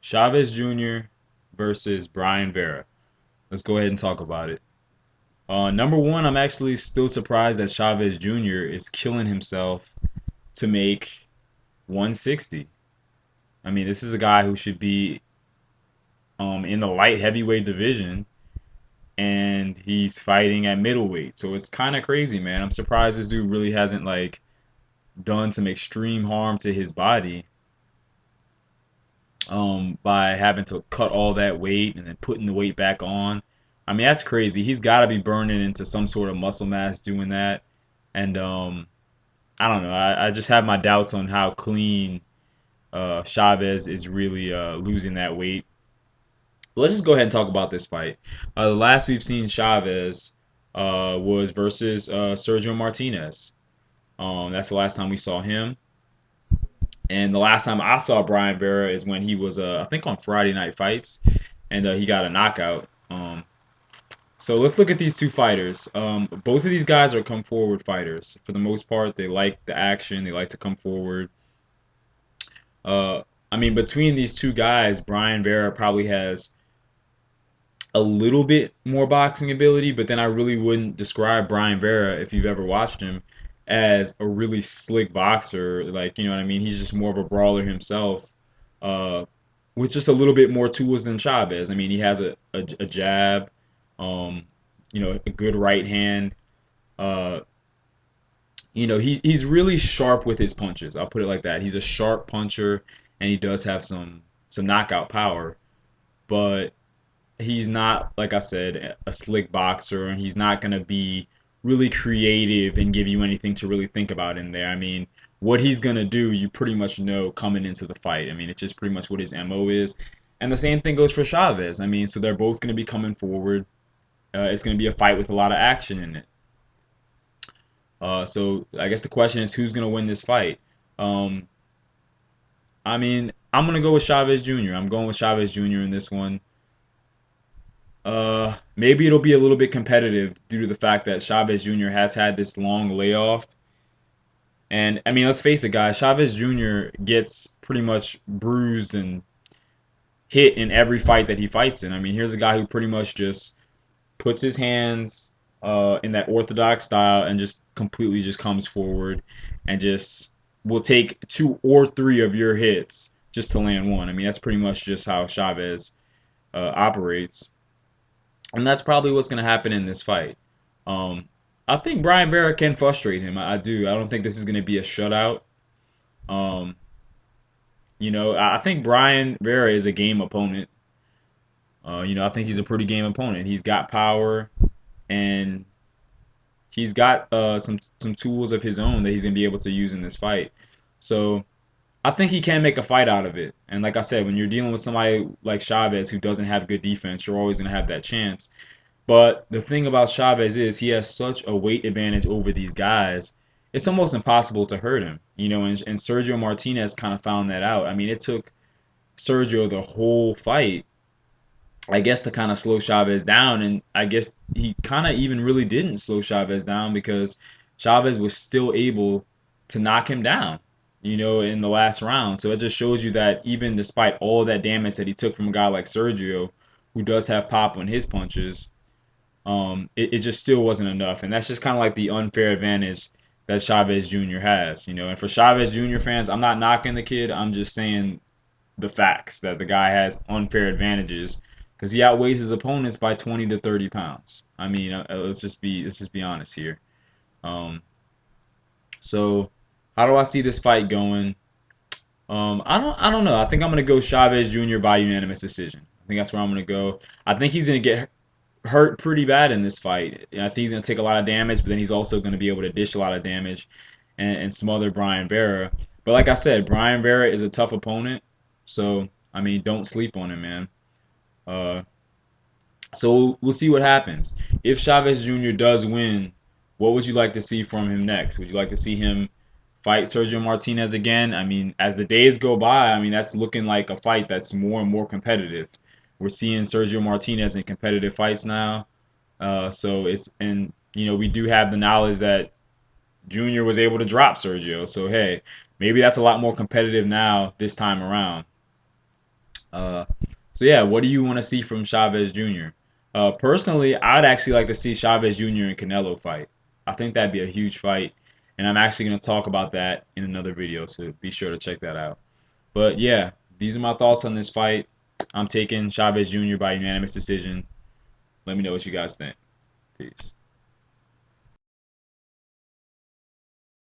Chavez Jr. versus Brian Vera. Let's go ahead and talk about it. Number one, I'm actually still surprised that Chavez Jr. is killing himself to make 160. I mean, this is a guy who should be in the light heavyweight division, and he's fighting at middleweight. So it's kind of crazy, man. I'm surprised this dude really hasn't like done some extreme harm to his body by having to cut all that weight and then putting the weight back on. I mean, that's crazy. He's got to be burning into some sort of muscle mass doing that. And I don't know. I just have my doubts on how clean Chavez is really losing that weight. But let's just go ahead and talk about this fight. The last we've seen Chavez was versus Sergio Martinez. That's the last time we saw him. And the last time I saw Brian Vera is when he was, I think, on Friday Night Fights, and he got a knockout. So let's look at these two fighters. Both of these guys are come forward fighters. For the most part, they like the action. They like to come forward. Uh, I mean, between these two guys, Brian Vera probably has a little bit more boxing ability, but then I really wouldn't describe Brian Vera, if you've ever watched him, as a really slick boxer. Like, you know what I mean? He's just more of a brawler himself, uh, with just a little bit more tools than Chavez. I mean, he has a jab, um, a good right hand. Uh, he's really sharp with his punches. I'll put it like that. He's a sharp puncher, and he does have some knockout power, but he's not, like I said, a slick boxer, and he's not going to be really creative and give you anything to really think about in there. I mean, what he's going to do, you pretty much know coming into the fight. I mean, it's just pretty much what his MO is. And the same thing goes for Chavez. I mean, so they're both going to be coming forward. It's going to be a fight with a lot of action in it. So I guess the question is, who's going to win this fight? Um, I mean, I'm going to go with Chavez Jr. I'm going with Chavez Jr. in this one. Maybe it'll be a little bit competitive due to the fact that Chavez Jr. has had this long layoff. And I mean, let's face it, guys. Chavez Jr. gets pretty much bruised and hit in every fight that he fights in. I mean, here's a guy who pretty much just puts his hands in that orthodox style and just completely just comes forward and just will take two or three of your hits just to land one. I mean, that's pretty much just how Chavez operates. And that's probably what's going to happen in this fight. Um, I think Brian Vera can frustrate him. I do. I don't think this is going to be a shutout. Um, I think Brian Vera is a game opponent. I think he's a pretty game opponent. He's got power, and he's got some tools of his own that he's going to be able to use in this fight. So I think he can make a fight out of it. And like I said, when you're dealing with somebody like Chavez who doesn't have good defense, you're always going to have that chance. But the thing about Chavez is he has such a weight advantage over these guys. It's almost impossible to hurt him, and Sergio Martinez kind of found that out. I mean, it took Sergio the whole fight, I guess, to kind of slow Chavez down. And I guess he kind of even really didn't slow Chavez down because Chavez was still able to knock him down, in the last round. So it just shows you that even despite all that damage that he took from a guy like Sergio, who does have pop on his punches, it just still wasn't enough. And that's just kind of like the unfair advantage that Chavez Jr. has, And for Chavez Jr. fans, I'm not knocking the kid. I'm just saying the facts that the guy has unfair advantages because he outweighs his opponents by 20 to 30 pounds. I mean, let's just be honest here. Um, so how do I see this fight going? I don't know. I think I'm gonna go Chavez Jr. by unanimous decision. I think that's where I'm gonna go. I think he's gonna get hurt pretty bad in this fight. I think he's going to take a lot of damage, but then he's also going to be able to dish a lot of damage and smother Brian Vera. But like I said, Brian Vera is a tough opponent. So, I mean, don't sleep on him, man. Uh, so we'll see what happens. If Chavez Jr. does win, what would you like to see from him next? Would you like to see him fight Sergio Martinez again? I mean, as the days go by, I mean, that's looking like a fight that's more and more competitive. We're seeing Sergio Martinez in competitive fights now. So it's and we do have the knowledge that Junior was able to drop Sergio. So hey, maybe that's a lot more competitive now this time around. Uh, so yeah, what do you want to see from Chavez Jr.? Personally, I'd actually like to see Chavez Jr. and Canelo fight. I think that'd be a huge fight, and I'm actually going to talk about that in another video, so be sure to check that out. But yeah, these are my thoughts on this fight. I'm taking Chavez Jr. by unanimous decision. Let me know what you guys think. Peace.